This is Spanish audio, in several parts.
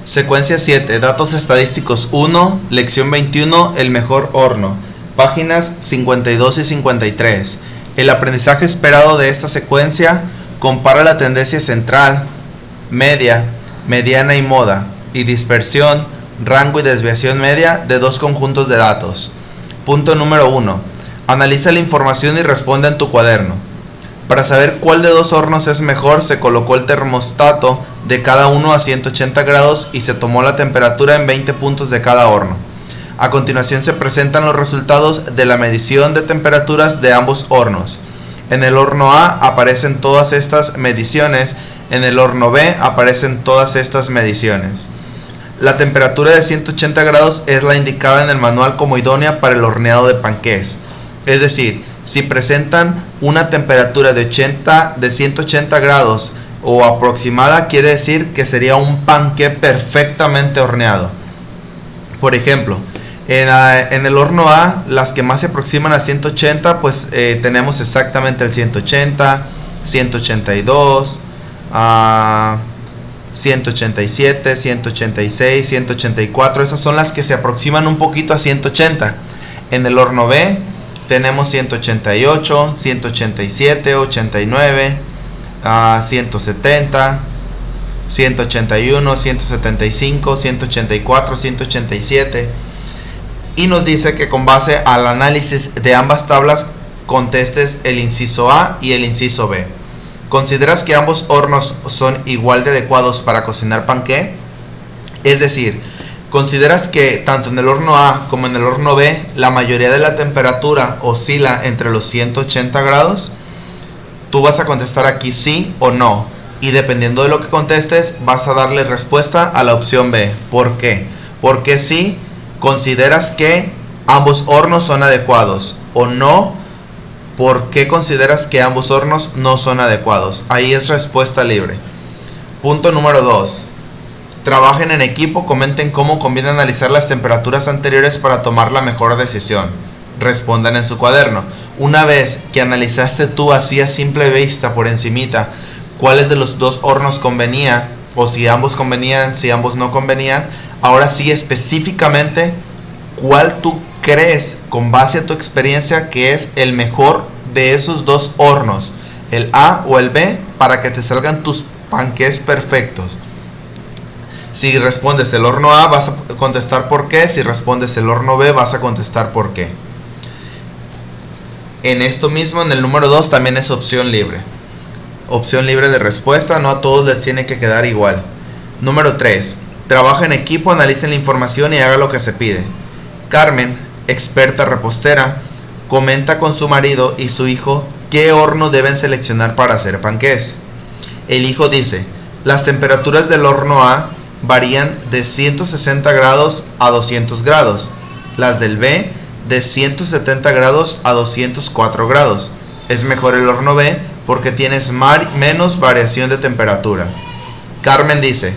Secuencia 7, datos estadísticos 1, lección 21, el mejor horno, páginas 52 y 53. El aprendizaje esperado de esta secuencia compara la tendencia central, media, mediana y moda, y dispersión, rango y desviación media de dos conjuntos de datos. Punto número 1. Analiza la información y responde en tu cuaderno. Para saber cuál de dos hornos es mejor, se colocó el termostato de cada uno a 180 grados y se tomó la temperatura en 20 puntos de cada horno. A continuación se presentan los resultados de la medición de temperaturas de ambos hornos. En el horno A aparecen todas estas mediciones, en el horno B aparecen todas estas mediciones. La temperatura de 180 grados es la indicada en el manual como idónea para el horneado de panqués. Es decir, si presentan una temperatura de 180 grados o aproximada, quiere decir que sería un panqué perfectamente horneado. Por ejemplo, en el horno A, las que más se aproximan a 180, pues tenemos exactamente el 180, 182, 187, 186, 184. Esas son las que se aproximan un poquito a 180. En el horno B tenemos 188, 187, 89, 170, 181, 175, 184, 187. Y nos dice que con base al análisis de ambas tablas contestes el inciso A y el inciso B. ¿Consideras que ambos hornos son igual de adecuados para cocinar panqué? Es decir, ¿consideras que tanto en el horno A como en el horno B la mayoría de la temperatura oscila entre los 180 grados? Tú vas a contestar aquí sí o no, y dependiendo de lo que contestes vas a darle respuesta a la opción B. ¿Por qué? Porque sí, consideras que ambos hornos son adecuados, o no, ¿por qué consideras que ambos hornos no son adecuados? Ahí es respuesta libre. Punto número 2. Trabajen en equipo, comenten cómo conviene analizar las temperaturas anteriores para tomar la mejor decisión. Respondan en su cuaderno. Una vez que analizaste tú así a simple vista por encimita cuáles de los dos hornos convenía, o si ambos convenían, si ambos no convenían, ahora sí específicamente cuál tú crees con base a tu experiencia que es el mejor de esos dos hornos, el A o el B, para que te salgan tus panqués perfectos. Si respondes el horno A vas a contestar por qué, si respondes el horno B vas a contestar por qué. En esto mismo, en el número 2 también es opción libre. Opción libre de respuesta, no a todos les tiene que quedar igual. Número 3. Trabaja en equipo, analicen la información y haga lo que se pide. Carmen, experta repostera, comenta con su marido y su hijo qué horno deben seleccionar para hacer panqués. El hijo dice, las temperaturas del horno A varían de 160 grados a 200 grados, las del B de 170 grados a 204 grados. Es mejor el horno B porque tienes menos variación de temperatura. Carmen dice,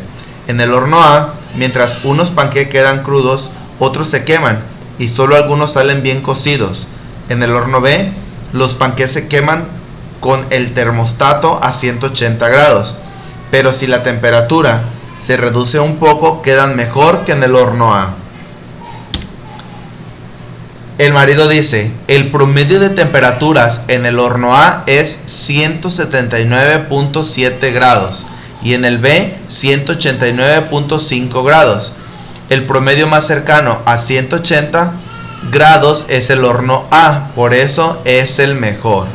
en el horno A, mientras unos panqués quedan crudos, otros se queman y solo algunos salen bien cocidos. En el horno B, los panqués se queman con el termostato a 180 grados, pero si la temperatura se reduce un poco, quedan mejor que en el horno A. El marido dice, el promedio de temperaturas en el horno A es 179.7 grados y en el B 189.5 grados. El promedio más cercano a 180 grados es el horno A, por eso es el mejor.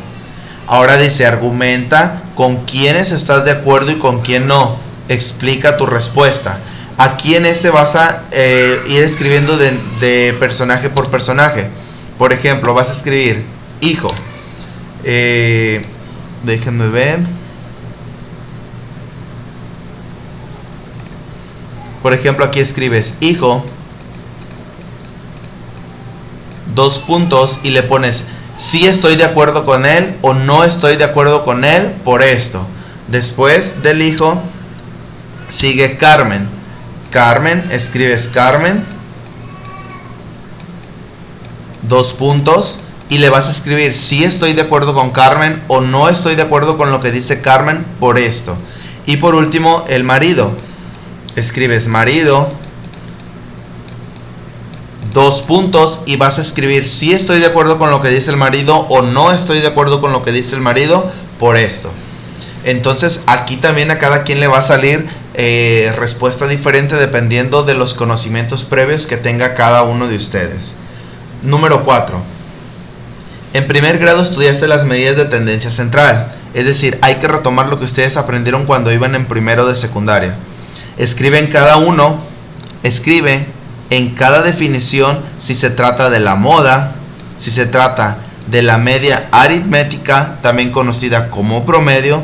Ahora dice, argumenta con quiénes estás de acuerdo y con quién no. Explica tu respuesta. Aquí en este vas a ir escribiendo de personaje por personaje. Por ejemplo, vas a escribir hijo. Déjenme ver. Por ejemplo, aquí escribes hijo, dos puntos, y le pones si estoy de acuerdo con él o no estoy de acuerdo con él por esto. Después del hijo sigue Carmen. Carmen, escribes Carmen, dos puntos, y le vas a escribir si estoy de acuerdo con Carmen o no estoy de acuerdo con lo que dice Carmen por esto. Y por último, el marido. escribes marido, dos puntos, y vas a escribir si estoy de acuerdo con lo que dice el marido o no estoy de acuerdo con lo que dice el marido por esto. Entonces aquí también a cada quien le va a salir respuesta diferente dependiendo de los conocimientos previos que tenga cada uno de ustedes. Número 4. En primer grado estudiaste las medidas de tendencia central, es decir, hay que retomar lo que ustedes aprendieron cuando iban en primero de secundaria. Escribe en cada definición si se trata de la moda, si se trata de la media aritmética, también conocida como promedio,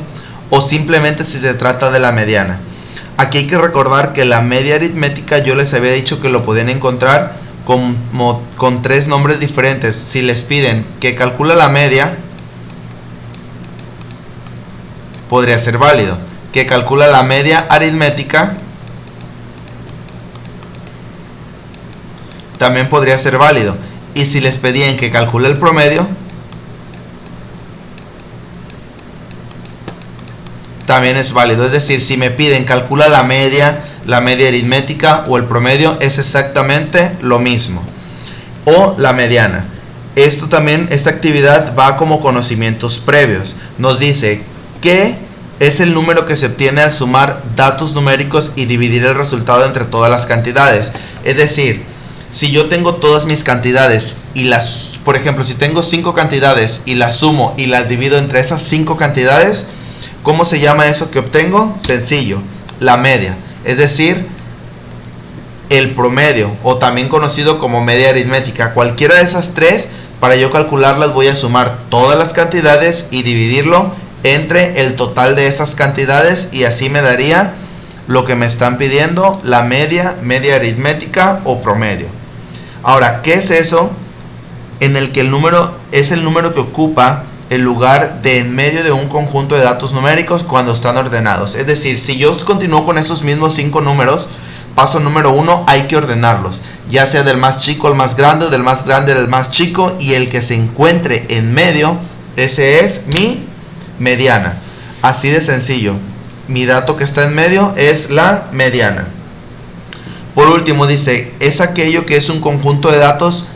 o simplemente si se trata de la mediana. Aquí hay que recordar que la media aritmética yo les había dicho que lo podían encontrar con tres nombres diferentes. Si les piden que calcule la media, podría ser válido. Que calcula la media aritmética, también podría ser válido. Y si les pedían que calcule el promedio, también es válido. Es decir, si me piden calcula la media aritmética o el promedio, es exactamente lo mismo. O la mediana. Esta actividad va como conocimientos previos. Nos dice que es el número que se obtiene al sumar datos numéricos y dividir el resultado entre todas las cantidades. Es decir, si yo tengo todas mis cantidades y por ejemplo, si tengo 5 cantidades y las sumo y las divido entre esas 5 cantidades, ¿cómo se llama eso que obtengo? Sencillo, la media. Es decir, el promedio, o también conocido como media aritmética. Cualquiera de esas tres, para yo calcularlas voy a sumar todas las cantidades y dividirlo entre el total de esas cantidades, y así me daría lo que me están pidiendo, la media aritmética o promedio. Ahora, ¿qué es eso? En el que el número es el número que ocupa el lugar de en medio de un conjunto de datos numéricos cuando están ordenados. Es decir, si yo continúo con esos mismos 5 números, paso número 1, hay que ordenarlos, ya sea del más chico al más grande, o del más grande al más chico, y el que se encuentre en medio, ese es mi mediana. Así de sencillo. Mi dato que está en medio es la mediana. Por último dice, es aquello que es un conjunto de datos,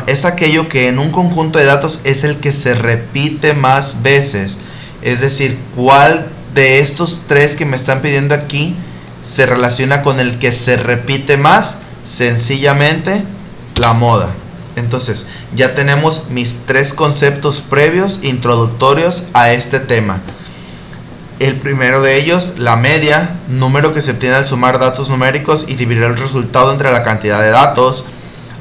es aquello que en un conjunto de datos es el que se repite más veces. Es decir, ¿cuál de estos tres que me están pidiendo aquí se relaciona con el que se repite más? Sencillamente, la moda. Entonces, ya tenemos mis 3 conceptos previos introductorios a este tema. El primero de ellos, la media, número que se obtiene al sumar datos numéricos y dividir el resultado entre la cantidad de datos.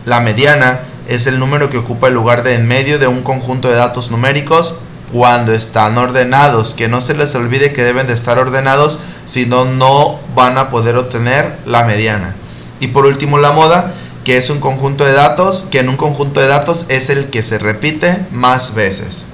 La mediana es el número que ocupa el lugar de en medio de un conjunto de datos numéricos cuando están ordenados. Que no se les olvide que deben de estar ordenados, si no, no van a poder obtener la mediana. Y por último, la moda, que es un conjunto de datos, que en un conjunto de datos es el que se repite más veces.